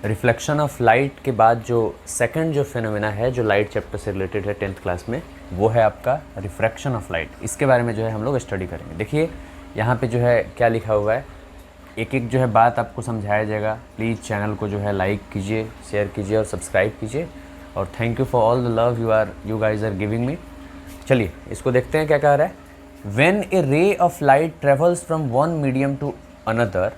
Reflection of light के बाद जो सेकंड जो फिनोमेना है जो लाइट चैप्टर से रिलेटेड है 10th क्लास में, वो है आपका रिफ्रैक्शन ऑफ लाइट। इसके बारे में जो है हम लोग स्टडी करेंगे। देखिए यहाँ पे जो है क्या लिखा हुआ है, एक एक जो है बात आपको समझाया जाएगा। प्लीज़ चैनल को जो है लाइक कीजिए, शेयर कीजिए और सब्सक्राइब कीजिए। और thank you for all the love you guys are giving me. चलिए इसको देखते हैं क्या कह रहा है। When a ray of light travels from one medium to another,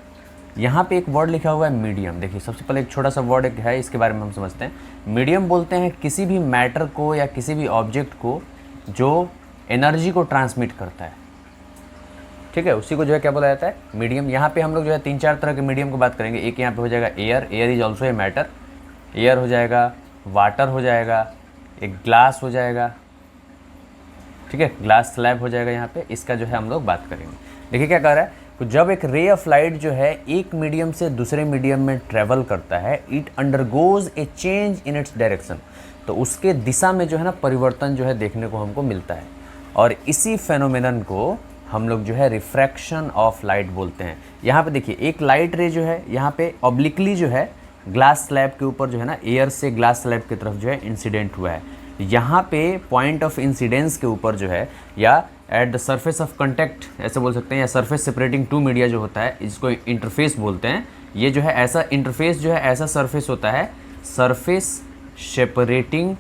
यहाँ पे एक वर्ड लिखा हुआ है मीडियम। देखिए सबसे पहले एक छोटा सा वर्ड एक है, इसके बारे में हम समझते हैं। मीडियम बोलते हैं किसी भी मैटर को या किसी भी ऑब्जेक्ट को जो एनर्जी को ट्रांसमिट करता है, ठीक है, उसी को जो है क्या बोला जाता है, मीडियम। यहाँ पे हम लोग जो है 3-4 तरह के मीडियम की बात करेंगे। एक यहाँ पे हो जाएगा air, air is also a matter, air हो जाएगा, वाटर हो जाएगा, एक ग्लास हो जाएगा, ठीक है, ग्लास स्लैब हो जाएगा। यहाँ पे इसका जो है हम लोग बात करेंगे। देखिए क्या कह रहा है, तो जब एक रे ऑफ लाइट जो है एक मीडियम से दूसरे मीडियम में ट्रेवल करता है, it undergoes A change in its direction, तो उसके दिशा में जो है ना परिवर्तन जो है देखने को हमको मिलता है। और इसी फेनोमेनन को हम लोग जो है रिफ्रैक्शन ऑफ लाइट बोलते हैं। यहाँ पे देखिए एक लाइट रे जो है यहाँ पे ऑब्लिकली जो है ग्लास स्लैब के ऊपर जो है ना एयर से ग्लास स्लैब की तरफ जो है इंसिडेंट हुआ है। यहाँ पे पॉइंट ऑफ इंसिडेंस के ऊपर जो है, या at the surface of contact ऐसे बोल सकते हैं, या सरफेस सेपरेटिंग टू मीडिया जो होता है, इसको इंटरफेस बोलते हैं। ये जो है ऐसा इंटरफेस जो है ऐसा सरफेस होता है, सरफेस सेपरेटिंग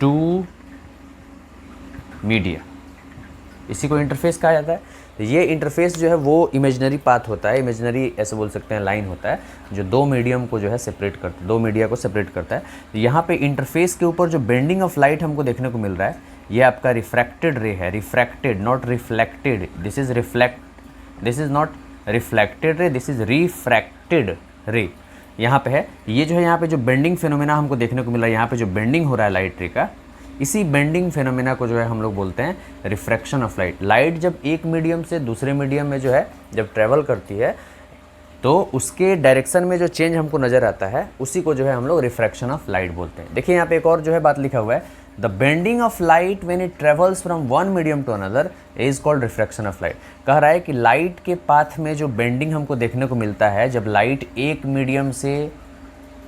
टू मीडिया, इसी को इंटरफेस कहा जाता है। तो ये इंटरफेस जो है वो इमेजिनरी पाथ होता है, इमेजिनरी ऐसे बोल सकते हैं लाइन होता है, जो दो मीडियम को जो है सेपरेट करता है, दो मीडिया को सेपरेट करता है। तो यहाँ पे इंटरफेस के ऊपर जो बेंडिंग ऑफ लाइट हमको देखने को मिल रहा है, ये आपका रिफ्रैक्टेड रे है, refracted not reflected. This is not reflected ray, this is refracted रे यहाँ पे है। ये जो है यहाँ पे जो बेंडिंग फिनोमेना हमको देखने को मिल रहा है, यहाँ पे जो बेंडिंग हो रहा है लाइट रे का, इसी बेंडिंग फिनोमेना को जो है हम लोग बोलते हैं रिफ्रैक्शन ऑफ लाइट। लाइट जब एक मीडियम से दूसरे मीडियम में जो है जब ट्रेवल करती है, तो उसके डायरेक्शन में जो चेंज हमको नज़र आता है, उसी को जो है हम लोग रिफ्रैक्शन ऑफ लाइट बोलते हैं। देखिए यहाँ पे एक और जो है बात लिखा हुआ है, the bending of light when it travels from one medium to another is called refraction of light. कह रहा है कि लाइट के पाथ में जो बेंडिंग हमको देखने को मिलता है जब लाइट एक मीडियम से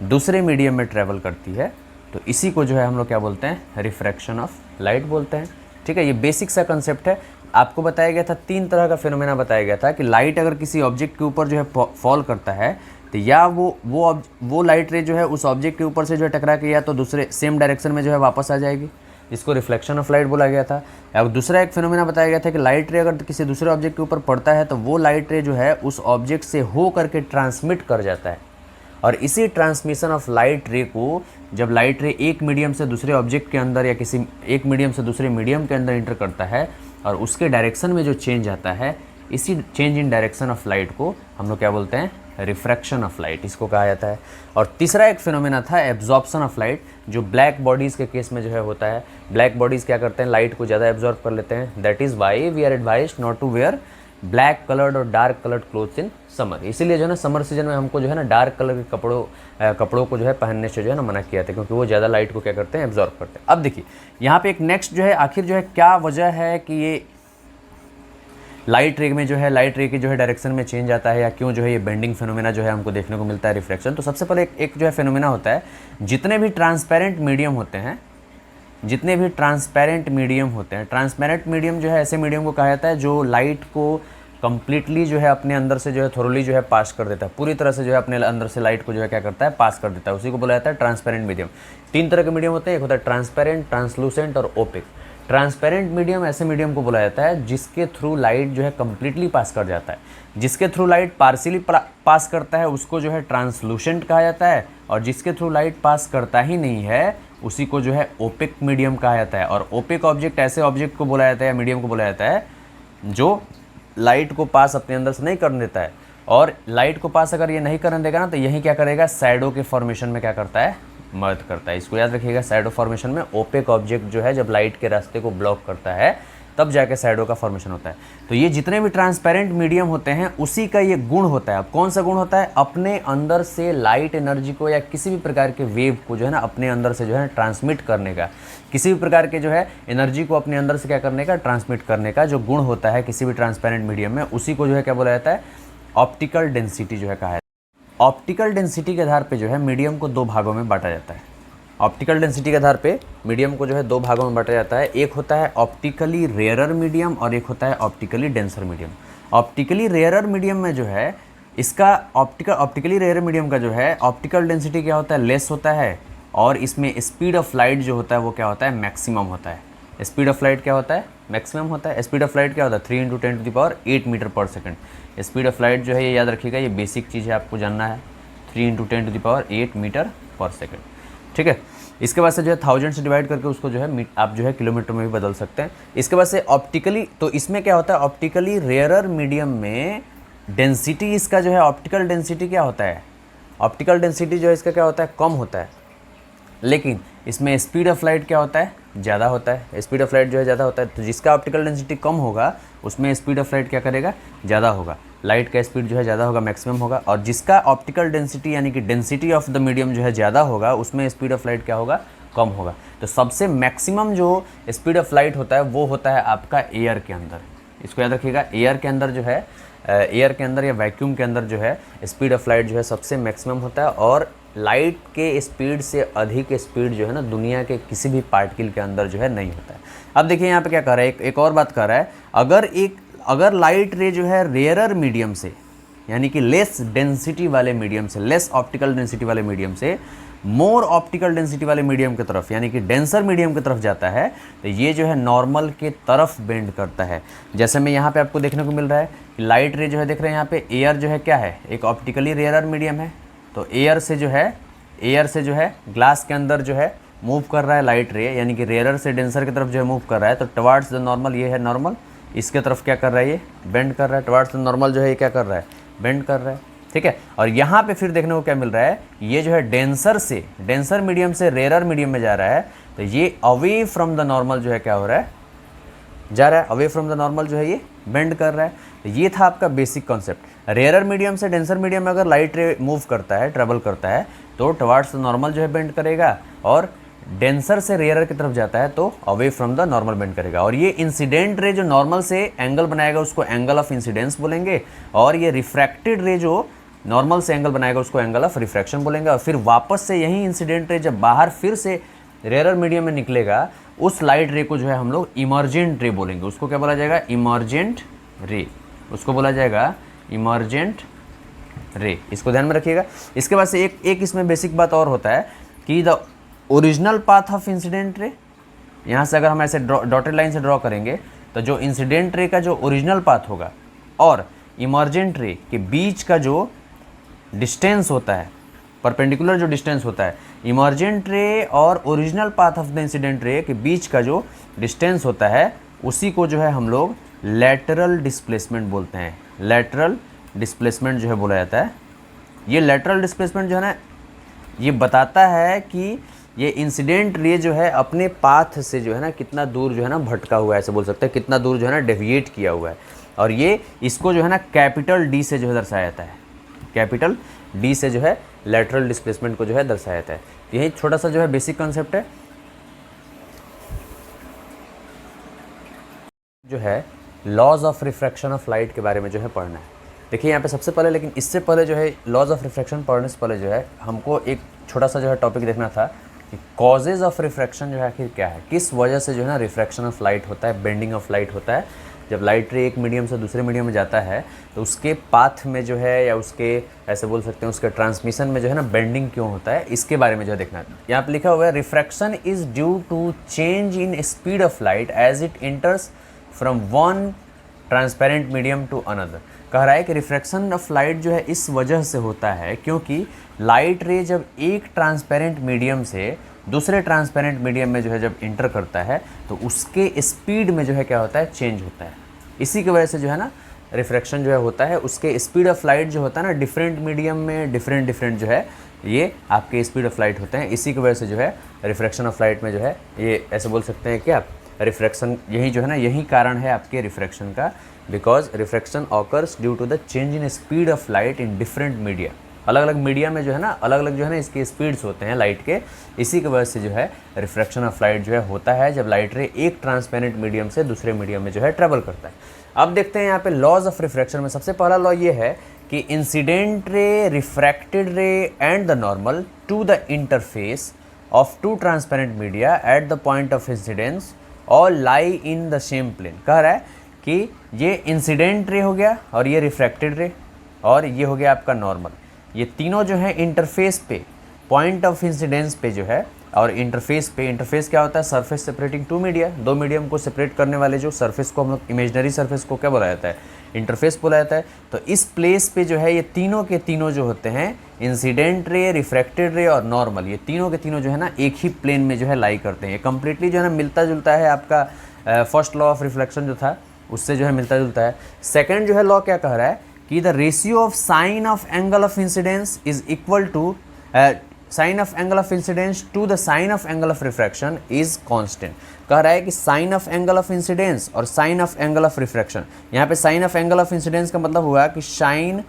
दूसरे मीडियम में ट्रेवल करती है, तो इसी को जो है हम लोग क्या बोलते हैं, रिफ्रैक्शन ऑफ लाइट बोलते हैं। ठीक है, ये बेसिक सा कंसेप्ट है। आपको बताया गया था 3 तरह का फिनोमेना बताया गया था कि लाइट अगर किसी ऑब्जेक्ट के ऊपर जो है फॉल करता है, तो या वो लाइट रे जो है उस ऑब्जेक्ट के ऊपर से जो है टकरा के या तो दूसरे सेम डायरेक्शन में जो है वापस आ जाएगी, जिसको रिफ्लेक्शन ऑफ लाइट बोला गया था। अब दूसरा एक फिनोमेना बताया गया था कि लाइट रे अगर किसी दूसरे ऑब्जेक्ट के ऊपर पड़ता है, तो वो लाइट रे जो है उस ऑब्जेक्ट से हो करके ट्रांसमिट कर जाता है। और इसी ट्रांसमिशन ऑफ लाइट रे को जब लाइट रे एक मीडियम से दूसरे ऑब्जेक्ट के अंदर या किसी एक मीडियम से दूसरे मीडियम के अंदर इंटर करता है, और उसके डायरेक्शन में जो चेंज आता है, इसी change in direction of light को हम लोग क्या बोलते हैं, रिफ्रैक्शन ऑफ लाइट, इसको कहा जाता है। और तीसरा एक फिनोमेना था एब्जॉर्प्शन ऑफ लाइट, जो ब्लैक बॉडीज़ के केस में जो है होता है। ब्लैक बॉडीज़ क्या करते हैं, लाइट को ज़्यादा एब्जॉर्ब कर लेते हैं। That is why we are advised not to wear black coloured और dark coloured clothes in summer. इसीलिए जो है ना समर सीजन में हमको जो है ना डार्क कलर के कपड़ों को जो है पहनने से जो है ना मना किया था, क्योंकि वो ज़्यादा लाइट को क्या करते हैं, एब्जॉर्ब करते हैं। अब देखिए यहाँ पे एक नेक्स्ट जो है, आखिर जो है क्या वजह है कि ये लाइट रे में जो है लाइट रे की जो है डायरेक्शन में चेंज आता है, या क्यों जो है ये बेंडिंग फिनोमेना जो है हमको देखने को मिलता है, रिफ्रैक्शन। तो सबसे पहले एक जो है फिनोमेना होता है, जितने भी ट्रांसपेरेंट मीडियम होते हैं, ट्रांसपेरेंट मीडियम जो है ऐसे मीडियम को कहा जाता है जो लाइट को कंप्लीटली जो है अपने अंदर से जो है थोरली जो है पास कर देता है, पूरी तरह से जो है अपने अंदर से लाइट को जो है क्या करता है, पास कर देता है, उसी को बोला जाता है ट्रांसपेरेंट मीडियम। 3 तरह के मीडियम होते हैं, एक होता है ट्रांसपेरेंट, ट्रांसलूसेंट और ओपेक। ट्रांसपेरेंट मीडियम ऐसे मीडियम को बोला जाता है जिसके थ्रू लाइट जो है कंप्लीटली पास कर जाता है। जिसके थ्रू लाइट पार्शियली पास करता है उसको जो है ट्रांसलूसेंट कहा जाता है, और जिसके थ्रू लाइट पास करता ही नहीं है उसी को जो है ओपेक मीडियम कहा जाता है। और ओपेक ऑब्जेक्ट ऐसे ऑब्जेक्ट को बोला जाता है या मीडियम को बोला जाता है जो लाइट को पास अपने अंदर से नहीं करने देता है, और लाइट को पास अगर ये नहीं करने देगा ना, तो यही क्या करेगा, शैडो के फॉर्मेशन में क्या करता है, मदद करता है। इसको याद रखिएगा, शैडो फॉर्मेशन में ओपेक ऑब्जेक्ट जो है जब लाइट के रास्ते को ब्लॉक करता है, तब जाके शैडो का फॉर्मेशन होता है। तो ये जितने भी ट्रांसपेरेंट मीडियम होते हैं उसी का ये गुण होता है। अब कौन सा गुण होता है, अपने अंदर से लाइट एनर्जी को या किसी भी प्रकार के वेव को जो है ना अपने अंदर से जो है ट्रांसमिट करने का, किसी भी प्रकार के जो है एनर्जी को अपने अंदर से क्या करने का, ट्रांसमिट करने का जो गुण होता है किसी भी ट्रांसपेरेंट मीडियम में, उसी को जो है क्या बोला जाता है, ऑप्टिकल डेंसिटी जो है कहा है। ऑप्टिकल डेंसिटी के आधार पे जो है मीडियम को दो भागों में बांटा जाता है। ऑप्टिकल डेंसिटी के आधार पे मीडियम को जो है दो भागों में बांटा जाता है। एक होता है ऑप्टिकली रेयरर मीडियम और एक होता है optically denser medium. Optically rarer medium में जो है इसका ऑप्टिकली रेयरर मीडियम का जो है ऑप्टिकल डेंसिटी क्या होता है, लेस होता है, और इसमें स्पीड ऑफ लाइट जो होता है वो क्या होता है, मैक्सिमम होता है। स्पीड ऑफ लाइट क्या होता है, मैक्सिमम होता है। स्पीड ऑफ लाइट क्या होता है, 3 × 10⁸ metre per second. Speed of light जो है ये याद रखिएगा, ये बेसिक चीज़ है, आपको जानना है, 3 × 10⁸ मीटर पर सेकंड, ठीक है। इसके बाद से जो है 1000 से डिवाइड करके उसको जो है आप जो है किलोमीटर में भी बदल सकते हैं। इसके बाद से ऑप्टिकली, तो इसमें क्या होता है, ऑप्टिकली रेयरर मीडियम में डेंसिटी इसका जो है ऑप्टिकल डेंसिटी क्या होता है, ऑप्टिकल डेंसिटी जो है इसका क्या होता है, कम होता है, लेकिन इसमें स्पीड ऑफ लाइट क्या होता है, ज़्यादा होता है। स्पीड ऑफ लाइट जो है ज़्यादा होता है, तो जिसका ऑप्टिकल डेंसिटी कम होगा उसमें स्पीड ऑफ लाइट क्या करेगा, ज़्यादा होगा, लाइट का स्पीड जो है ज़्यादा होगा, मैक्सिमम होगा। और जिसका ऑप्टिकल डेंसिटी यानी कि डेंसिटी ऑफ द मीडियम जो है ज़्यादा होगा उसमें स्पीड ऑफ लाइट क्या होगा, कम होगा। तो सबसे मैक्सिमम जो स्पीड ऑफ लाइट होता है वो होता है आपका एयर के अंदर। इसको याद रखिएगा, एयर के अंदर जो है, एयर के अंदर या वैक्यूम के अंदर जो है स्पीड ऑफ लाइट जो है सबसे मैक्सिमम होता है। और लाइट के स्पीड से अधिक स्पीड जो है ना दुनिया के किसी भी पार्टिकल के अंदर जो है नहीं होता है। अब देखिए यहाँ पे क्या कर रहा है, एक और बात कर रहा है, अगर लाइट रे जो है रेयरर मीडियम से यानी कि लेस डेंसिटी वाले मीडियम से, लेस ऑप्टिकल डेंसिटी वाले मीडियम से मोर ऑप्टिकल डेंसिटी वाले मीडियम की तरफ यानी कि डेंसर मीडियम की तरफ जाता है, तो ये जो है नॉर्मल के तरफ बेंड करता है। जैसे मैं यहाँ पे आपको देखने को मिल रहा है कि लाइट रे जो है, देख रहे हैं यहाँ पे एयर जो है क्या है, एक ऑप्टिकली रेयरर मीडियम है, तो एयर से जो है ग्लास के अंदर जो है मूव कर रहा है लाइट रे, यानी कि रेयरर से डेंसर की तरफ जो है मूव कर रहा है। तो टुवर्ड्स द नॉर्मल, ये है नॉर्मल, इसके तरफ क्या कर रहा है, ये बेंड कर रहा है। टुवर्ड्स द नॉर्मल जो है ये क्या कर रहा है, बेंड कर रहा है, ठीक है। और यहाँ पे फिर देखने को क्या मिल रहा है, ये जो है डेंसर मीडियम से रेयरर मीडियम में जा रहा है, तो ये अवे फ्रॉम द नॉर्मल जो है क्या हो रहा है, जा रहा है, अवे फ्रॉम द नॉर्मल जो है ये बेंड कर रहा है। तो ये था आपका बेसिक कॉन्सेप्ट। रेयरर मीडियम से डेंसर मीडियम में अगर लाइट रे मूव करता है, ट्रेवल करता है, तो टुवर्ड्स द नॉर्मल जो है बेंड करेगा, और डेंसर से रेयरर की तरफ जाता है तो away from the normal bend करेगा। और ये इंसिडेंट रे जो नॉर्मल से एंगल बनाएगा उसको एंगल ऑफ इंसिडेंस बोलेंगे, और ये रिफ्रैक्टेड रे जो नॉर्मल से एंगल बनाएगा उसको एंगल ऑफ रिफ्रैक्शन बोलेंगे। और फिर वापस से यही इंसिडेंट रे जब बाहर फिर से रेयरर मीडियम में निकलेगा, उस लाइट रे को जो है हम लोग इमर्जेंट रे बोलेंगे। उसको क्या बोला जाएगा, इमर्जेंट रे, उसको बोला जाएगा इमर्जेंट रे। इसको ध्यान में रखिएगा। इसके बाद से एक इसमें बेसिक बात और होता है कि the original path of incident ray, यहाँ से अगर हम ऐसे डॉटेड लाइन से ड्रॉ करेंगे तो जो इंसिडेंट रे का जो ओरिजिनल पाथ होगा और इमर्जेंट रे के बीच का जो डिस्टेंस होता है, परपेंडिकुलर जो डिस्टेंस होता है, इमर्जेंट रे और original path of the incident ray के बीच का जो डिस्टेंस होता है, उसी को जो है हम लोग लैटरल डिस्प्लेसमेंट बोलते हैं। लैटरल डिस्प्लेसमेंट जो है बोला जाता है। ये लैटरल डिस्प्लेसमेंट जो है ना, ये बताता है कि ये इंसिडेंट रे जो है अपने पाथ से जो है ना कितना दूर जो है ना भटका हुआ है, ऐसे बोल सकते हैं, कितना दूर जो है ना डेविएट किया हुआ है। और ये इसको जो है ना कैपिटल डी से जो है दर्शाया जाता है, कैपिटल डी से जो है लैटरल डिस्प्लेसमेंट को जो है दर्शाया जाता है। यही छोटा सा जो है बेसिक कॉन्सेप्ट है, जो है laws of refraction of light के बारे में जो है पढ़ना है। देखिए यहाँ पे सबसे पहले, लेकिन इससे पहले जो है लॉज ऑफ रिफ्रैक्शन पढ़ने से पहले जो है हमको एक छोटा सा जो है टॉपिक देखना था कि कॉजेज़ ऑफ रिफ्रैक्शन जो है आखिर क्या है, किस वजह से जो है ना रिफ्रैक्शन ऑफ लाइट होता है, बेंडिंग ऑफ लाइट होता है। जब लाइट रे एक मीडियम से दूसरे मीडियम में जाता है तो उसके पाथ में जो है, या उसके ऐसे बोल सकते हैं उसके ट्रांसमिशन में जो है ना बेंडिंग क्यों होता है, इसके बारे में जो है देखना है। यहाँ पे लिखा हुआ है refraction is due to change in speed of light as it enters from one transparent medium to another. कह रहा है कि रिफ्रैक्शन ऑफ लाइट जो है इस वजह से होता है क्योंकि लाइट रे जब एक ट्रांसपेरेंट मीडियम से दूसरे ट्रांसपेरेंट मीडियम में जो है जब इंटर करता है तो उसके स्पीड में जो है क्या होता है, चेंज होता है। इसी की वजह से जो है ना रिफ्रैक्शन जो है होता है। उसके स्पीड ऑफ लाइट जो होता है ना डिफरेंट मीडियम में डिफरेंट जो है ये आपके स्पीड ऑफ लाइट होते हैं। इसी की वजह से जो है रिफ्रैक्शन ऑफ लाइट में जो है ये ऐसे बोल सकते हैं कि आप रिफ्रैक्शन, यही जो है ना यही कारण है आपके रिफ्रैक्शन का, because refraction occurs due to the change in speed of light in different media. अलग अलग मीडिया में जो है ना अलग अलग जो है ना इसके स्पीड्स होते हैं लाइट के। इसी की वजह से जो है रिफ्रैक्शन ऑफ लाइट जो है होता है जब लाइट रे एक ट्रांसपेरेंट मीडियम से दूसरे मीडियम में जो है ट्रेवल करता है। अब देखते हैं यहाँ पे लॉज ऑफ रिफ्रैक्शन में सबसे पहला लॉ ये है कि incident ray, refracted ray and the normal to the interface of two transparent media at the point of incidence all lie in the same plane. कह रहा है कि ये इंसिडेंट रे हो गया और ये रिफ्रैक्टेड रे और ये हो गया आपका नॉर्मल, ये तीनों जो है इंटरफेस पे, पॉइंट ऑफ इंसिडेंस पे जो है, और इंटरफेस पे, इंटरफेस क्या होता है, सरफेस सेपरेटिंग टू मीडिया, दो मीडियम को सेपरेट करने वाले जो सरफेस को हम लोग इमेजनरी सरफेस को क्या बोला जाता है, इंटरफेस बोला जाता है। तो इस प्लेस पे जो है ये तीनों के तीनों जो होते हैं, इंसिडेंट रे, रिफ्रैक्टेड रे और नॉर्मल, ये तीनों के तीनों जो है ना एक ही प्लेन में जो है लाई करते हैं। ये कंप्लीटली जो है ना मिलता जुलता है आपका फर्स्ट लॉ ऑफ रिफ्लेक्शन जो था उससे जो है मिलता जुलता है। सेकेंड जो है लॉ क्या कह रहा है कि the ratio of sine of angle of incidence is equal to sine of angle of incidence to the sine of angle of refraction is constant. कह रहा है कि sine of angle of incidence और sine of angle of refraction, यहाँ पे sine of angle of incidence का मतलब हुआ कि sine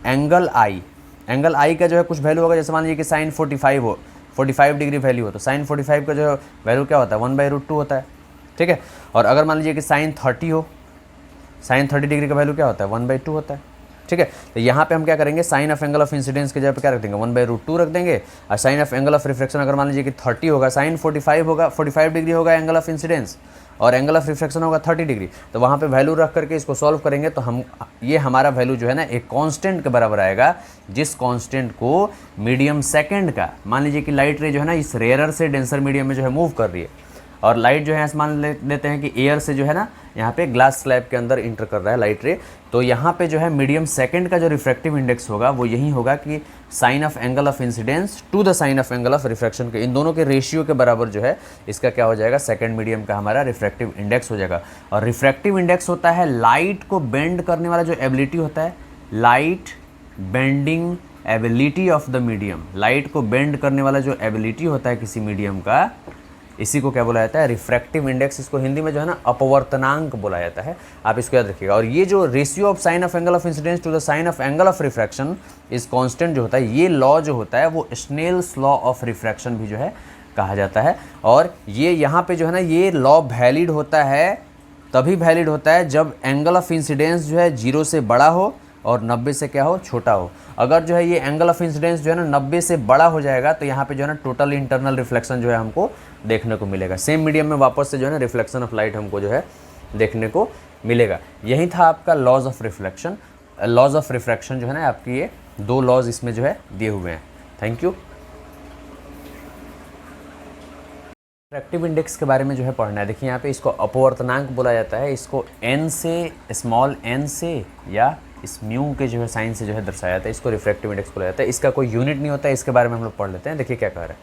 angle I, angle I का जो है कुछ वैल्यू होगा, जैसे मान लीजिए कि साइन 45 हो, 45 डिग्री वैल्यू हो, तो साइन 45 का जो वैल्यू क्या होता है 1/√2 होता है, ठीक है। और अगर मान लीजिए कि साइन 30 हो, साइन 30 डिग्री का वैल्यू क्या होता है 1/2 होता है, ठीक है। तो यहाँ पे हम क्या करेंगे, sine of angle of incidence के जगह पे क्या रख देंगे 1/√2 रख देंगे, और sine of angle of refraction अगर मान लीजिए कि 30 होगा, साइन 45 होगा, 45 डिग्री होगा एंगल ऑफ इंसिडेंस और एंगल ऑफ रिफ्रैक्शन होगा 30 डिग्री, तो वहाँ पे वैल्यू रख करके इसको सॉल्व करेंगे तो हम ये हमारा वैल्यू जो है ना एक कांस्टेंट के बराबर आएगा, जिस कांस्टेंट को मीडियम सेकंड का, मान लीजिए कि लाइट रे जो है ना इस रेयरर से डेंसर मीडियम में जो है मूव कर रही है, और लाइट जो है मान लेते हैं कि एयर से जो है ना यहाँ पे ग्लास स्लैब के अंदर इंटर कर रहा है लाइट रे, तो यहाँ पे जो है मीडियम सेकंड का जो रिफ्रैक्टिव इंडेक्स होगा वो यही होगा कि sine of angle of incidence to the sine of angle of refraction के, इन दोनों के रेशियो के बराबर जो है इसका क्या हो जाएगा, सेकंड मीडियम का हमारा रिफ्रैक्टिव इंडेक्स हो जाएगा। और रिफ्रैक्टिव इंडेक्स होता है लाइट को बेंड करने वाला जो एबिलिटी होता है, light bending ability of the medium, light को बेंड करने वाला जो एबिलिटी होता है किसी मीडियम का, इसी को क्या बोला जाता है, रिफ्रैक्टिव इंडेक्स। इसको हिंदी में जो है ना अपवर्तनांक बोला जाता है, आप इसको याद रखिएगा। और ये जो ratio of sine of angle of incidence to the sine of angle of refraction is constant जो होता है, ये लॉ जो होता है वो स्नेल्स लॉ ऑफ रिफ्रैक्शन भी जो है कहा जाता है। और ये यहाँ पे जो है ना ये लॉ वैलिड होता है, तभी वैलिड होता है जब एंगल ऑफ इंसिडेंस जो है 0 से बड़ा हो और 90 से क्या हो, छोटा हो। अगर जो है ये एंगल ऑफ इंसिडेंस जो है ना 90 से बड़ा हो जाएगा तो यहाँ पे जो है ना टोटल इंटरनल रिफ्लेक्शन जो है हमको देखने को मिलेगा, सेम मीडियम में वापस से जो है ना रिफ्लेक्शन ऑफ लाइट हमको जो है देखने को मिलेगा। यही था आपका laws of reflection, laws of refraction जो है ना आपकी ये दो लॉज इसमें जो है दिए हुए हैं। Thank you. रिफ्रैक्टिव इंडेक्स के बारे में जो है पढ़ना है। देखिए यहाँ पे इसको अपवर्तनांक बोला जाता है, इसको n से, स्मॉल n से या इस म्यू के जो है साइन से जो है दर्शाया जाता है, इसको रिफ्रैक्टिव इंडेक्स बोला जाता है। इसका कोई यूनिट नहीं होता है, इसके बारे में हम लोग पढ़ लेते हैं। देखिए क्या कह रहा है,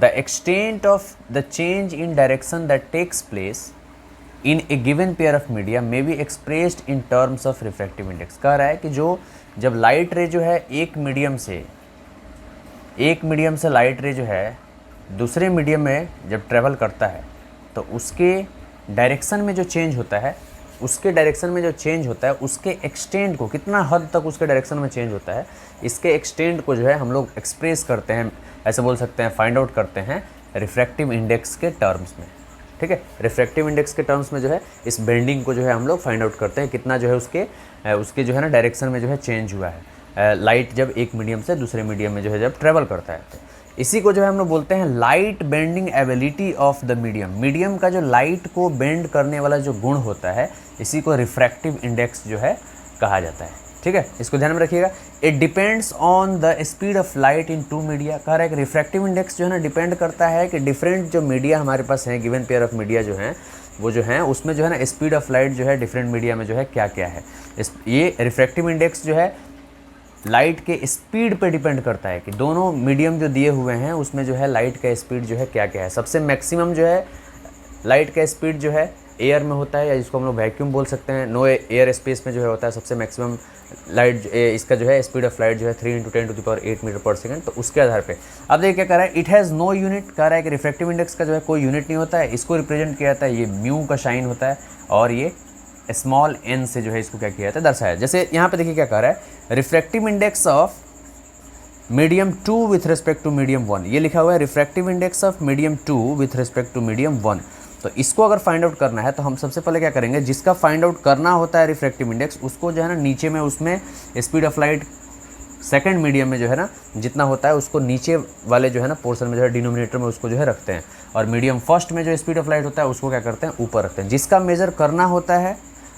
the extent of the change in direction that takes place in a given pair of media may be expressed in terms of refractive index. कह रहा है कि जो जब लाइट रे जो है एक मीडियम से लाइट रे जो है दूसरे मीडियम में जब ट्रेवल करता है तो उसके डायरेक्शन में जो चेंज होता है, उसके एक्सटेंट को, कितना हद तक उसके डायरेक्शन में चेंज होता है, इसके एक्सटेंट को जो है हम लोग एक्सप्रेस करते हैं, ऐसे बोल सकते हैं, फाइंड आउट करते हैं रिफ्रैक्टिव इंडेक्स के टर्म्स में। ठीक है, रिफ्रैक्टिव इंडेक्स के टर्म्स में जो है इस बेंडिंग को जो है हम लोग फाइंड आउट करते हैं, कितना जो है उसके जो है ना डायरेक्शन में जो है चेंज हुआ है लाइट जब एक मीडियम से दूसरे मीडियम में जो है जब ट्रेवल करता है। तो इसी को जो है हम लोग बोलते हैं light bending ability of the medium का जो लाइट को बेंड करने वाला जो गुण होता है, इसी को रिफ्रैक्टिव इंडेक्स जो है कहा जाता है। ठीक है, इसको ध्यान में रखिएगा। It depends on the speed of light in two media. कह रहा है कि रिफ्रैक्टिव इंडेक्स जो है ना डिपेंड करता है कि डिफरेंट जो मीडिया हमारे पास हैं, गिवन पेयर ऑफ मीडिया जो हैं वो जो हैं उसमें जो है ना स्पीड ऑफ लाइट जो है डिफरेंट मीडिया में जो है क्या क्या है। ये रिफ्रैक्टिव इंडेक्स जो है लाइट के स्पीड पे डिपेंड करता है कि दोनों मीडियम जो दिए हुए हैं उसमें जो है लाइट का स्पीड जो है क्या क्या है। सबसे मैक्सिमम जो है लाइट का स्पीड जो है एयर में होता है, या जिसको हम लोग वैक्यूम बोल सकते हैं, नो एयर स्पेस में जो है होता है सबसे मैक्सिमम लाइट, इसका जो है स्पीड ऑफ लाइट जो है 3 × 10⁸ मीटर पर सेकंड। तो उसके आधार पे अब देखिए क्या कह रहा है, इट हैज़ नो यूनिट। कह रहा है कि रिफ्रैक्टिव इंडेक्स का जो है कोई यूनिट नहीं होता है, इसको रिप्रेजेंट किया जाता है, ये म्यू का साइन होता है और ये स्मॉल n से जो है इसको क्या किया जाता है, दर्शाया। जैसे यहाँ पे देखिए क्या कह रहा है, refractive index of medium 2 with respect to medium 1, ये लिखा हुआ है refractive index of medium 2 with respect to medium 1। तो इसको अगर फाइंड आउट करना है तो हम सबसे पहले क्या करेंगे, जिसका फाइंड आउट करना होता है रिफ्रैक्टिव इंडेक्स, उसको जो है ना नीचे में उसमें speed of light second medium में जो है ना जितना होता है उसको नीचे वाले जो है ना पोर्शन में जो है डिनोमिनेटर में उसको जो है रखते हैं, और मीडियम फर्स्ट में जो स्पीड ऑफ लाइट होता है उसको क्या करते हैं ऊपर रखते हैं। जिसका मेज़र करना होता है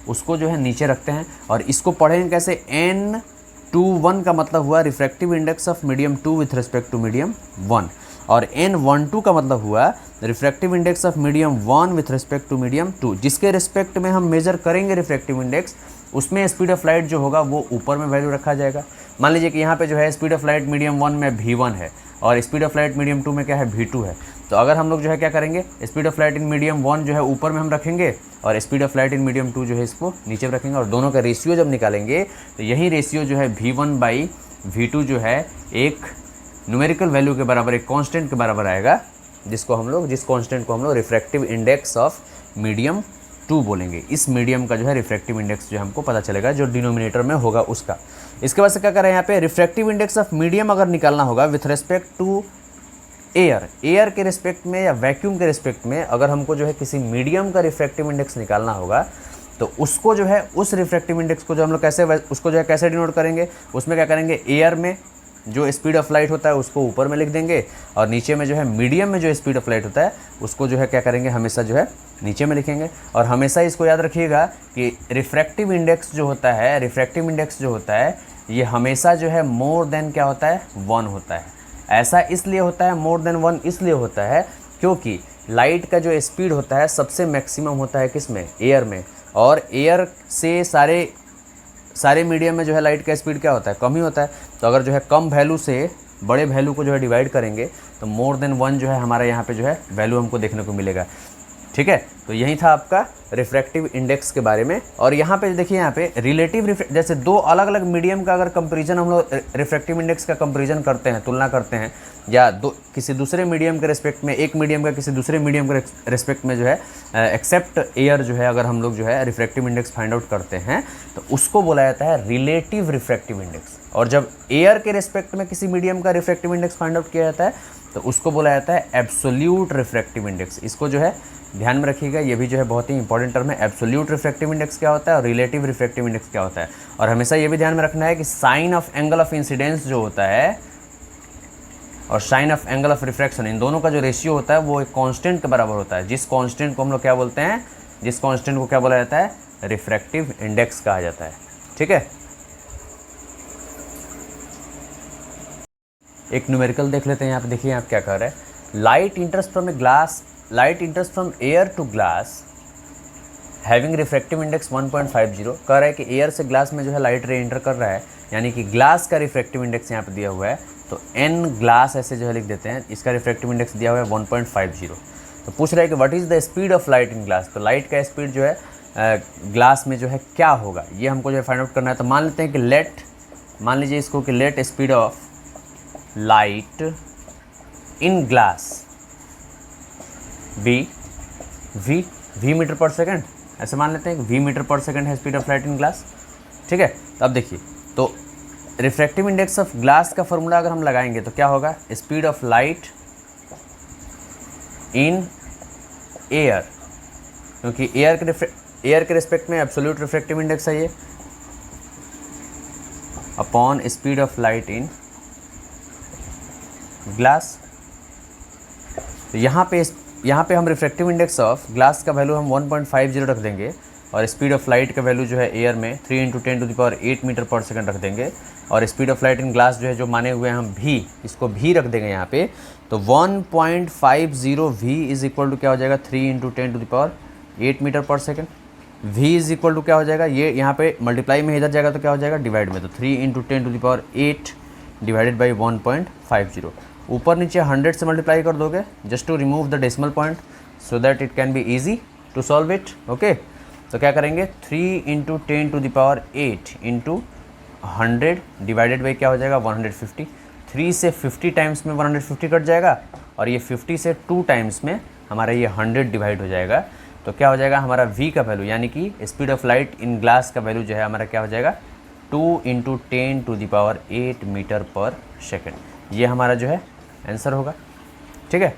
उसको जो है नीचे रखते हैं। और इसको पढ़ेंगे कैसे, N21 का मतलब हुआ refractive index of medium 2 with respect to medium 1, और N12 का मतलब हुआ refractive index of medium 1 with respect to medium 2। जिसके रिस्पेक्ट में हम मेजर करेंगे रिफ्रैक्टिव इंडेक्स, उसमें स्पीड ऑफ लाइट जो होगा वो ऊपर में वैल्यू रखा जाएगा। मान लीजिए कि यहाँ पे जो है स्पीड ऑफ लाइट मीडियम 1 में V1 है और स्पीड ऑफ लाइट मीडियम 2 में क्या है V2 है। तो अगर हम लोग जो है क्या करेंगे, speed of light in medium 1 जो है ऊपर में हम रखेंगे और speed of light in medium 2 जो है इसको नीचे में रखेंगे, और दोनों का रेशियो जब निकालेंगे तो यही रेशियो जो है V1/V2 जो है एक न्यूमेरिकल वैल्यू के बराबर, एक कांस्टेंट के बराबर आएगा, जिस कांस्टेंट को हम लोग रिफ्रैक्टिव इंडेक्स ऑफ मीडियम 2 बोलेंगे। इस मीडियम का जो है रिफ्रैक्टिव इंडेक्स जो हमको पता चलेगा जो डिनोमिनेटर में होगा उसका। इसके बाद से क्या करें, यहाँ पे रिफ्रैक्टिव इंडेक्स ऑफ मीडियम अगर निकालना होगा विथ रिस्पेक्ट टू एयर के रिस्पेक्ट में या वैक्यूम के रिस्पेक्ट में, अगर हमको जो है किसी मीडियम का रिफ्रैक्टिव इंडेक्स निकालना होगा तो उसको जो है उस रिफ्रैक्टिव इंडेक्स को जो हम लोग उसको जो है कैसे डिनोट करेंगे, उसमें क्या करेंगे, एयर में जो स्पीड ऑफ लाइट होता है उसको ऊपर में लिख देंगे, और नीचे में जो है मीडियम में जो स्पीड ऑफ लाइट होता है उसको जो है क्या करेंगे, हमेशा जो है नीचे में लिखेंगे। और हमेशा इसको याद रखिएगा कि रिफ्रैक्टिव इंडेक्स जो होता है ये हमेशा जो है मोर देन क्या होता है, 1 होता है। ऐसा इसलिए होता है, मोर देन 1 इसलिए होता है क्योंकि लाइट का जो स्पीड होता है सबसे मैक्सिमम होता है किसमें, एयर में, और एयर से सारे मीडियम में जो है लाइट का स्पीड क्या होता है, कम ही होता है। तो अगर जो है कम वैल्यू से बड़े वैल्यू को जो है डिवाइड करेंगे तो मोर देन 1 जो है हमारा यहाँ पे जो है वैल्यू हमको देखने को मिलेगा। ठीक है, तो यही था आपका रिफ्रैक्टिव इंडेक्स के बारे में। और यहाँ पे देखिए, यहाँ पे रिलेटिव जैसे दो अलग अलग मीडियम का अगर कंपैरिजन हम लोग रिफ्रैक्टिव इंडेक्स का कंपैरिजन करते हैं, तुलना करते हैं, या किसी दूसरे मीडियम के रिस्पेक्ट में, एक मीडियम का किसी दूसरे मीडियम के रिस्पेक्ट में जो है एक्सेप्ट एयर जो है अगर हम लोग जो है रिफ्रैक्टिव इंडेक्स फाइंड आउट करते हैं तो उसको बोला जाता है रिलेटिव रिफ्रैक्टिव इंडेक्स। और जब एयर के रिस्पेक्ट में किसी मीडियम का रिफ्रैक्टिव इंडेक्स फाइंड आउट किया जाता है तो उसको बोला जाता है एब्सोल्यूट रिफ्रैक्टिव इंडेक्स। इसको जो है ध्यान में रखिएगा, ये भी जो है बहुत ही इंपॉर्टेंट टर्म है। एब्सोल्यूट रिफ्रैक्टिव इंडेक्स क्या होता है और रिलेटिव रिफ्रैक्टिव इंडेक्स क्या होता है। और हमेशा ये भी ध्यान में रखना है कि sine of angle of incidence जो होता है और sine of angle of refraction, इन दोनों का जो रेशियो होता है वो एक कांस्टेंट के बराबर होता है। जिस कांस्टेंट को हम लोग क्या बोलते हैं, जिस कांस्टेंट को क्या बोला जाता है, रिफ्रैक्टिव इंडेक्स कहा जाता है। ठीक है, एक न्यूमेरिकल देख लेते हैं। यहाँ पे देखिए, यहाँ क्या कह रहा है, light enters from air to glass having refractive index 1.50। कह रहा है कि एयर से ग्लास में जो है लाइट रे इंटर कर रहा है, यानी कि ग्लास का रिफ्रैक्टिव इंडेक्स यहाँ पे दिया हुआ है, तो n ग्लास ऐसे जो है लिख देते हैं। इसका रिफ्रैक्टिव इंडेक्स दिया हुआ है 1.50। तो पूछ रहा है कि what is the speed of light in glass. तो लाइट का स्पीड जो है ग्लास में जो है क्या होगा, ये हमको जो है फाइंड आउट करना है। तो मान लेते हैं कि मान लीजिए इसको कि let speed of light in glass v metre per second, ऐसे मान लेते हैं कि v मीटर पर सेकंड है speed of light in glass. ठीक है, तो अब देखिए, तो रिफ्रैक्टिव इंडेक्स ऑफ ग्लास का फॉर्मूला अगर हम लगाएंगे तो क्या होगा, speed of light in air, क्योंकि एयर के रिस्पेक्ट में एब्सोल्यूट रिफ्रैक्टिव इंडेक्स है ये, upon speed of light in glass. तो यहाँ पे हम रिफ्रैक्टिव इंडेक्स ऑफ ग्लास का वैल्यू हम 1.50 रख देंगे, और स्पीड ऑफ लाइट का वैल्यू जो है एयर में 3 × 10⁸ मीटर पर सेकंड रख देंगे, और speed of light in glass जो है जो माने हुए हैं हम v, इसको v रख देंगे यहाँ पे। तो 1.50 v इज इक्वल टू क्या हो जाएगा, 3 × 10⁸ metre per second. v is equal to क्या हो जाएगा, ये यहाँ पे मल्टीप्लाई में इधर जाएगा तो क्या हो जाएगा, डिवाइड में। तो 3 × 10⁸ डिवाइडेड बाई 1.50, ऊपर नीचे 100 से मल्टीप्लाई कर दोगे just to remove the decimal point so that it can be easy to solve it. Okay, तो क्या करेंगे, 3 × 10⁸ इंटू 100 डिवाइडेड बाई क्या हो जाएगा, 150। 3 से 50 टाइम्स में 150 कट जाएगा, और ये 50 से 2 टाइम्स में हमारा ये 100 डिवाइड हो जाएगा। तो क्या हो जाएगा, हमारा v का वैल्यू यानी कि speed of light in glass का वैल्यू जो है हमारा क्या हो जाएगा, 2 × 10⁸ मीटर पर सेकेंड। ये हमारा जो है आंसर होगा। ठीक है।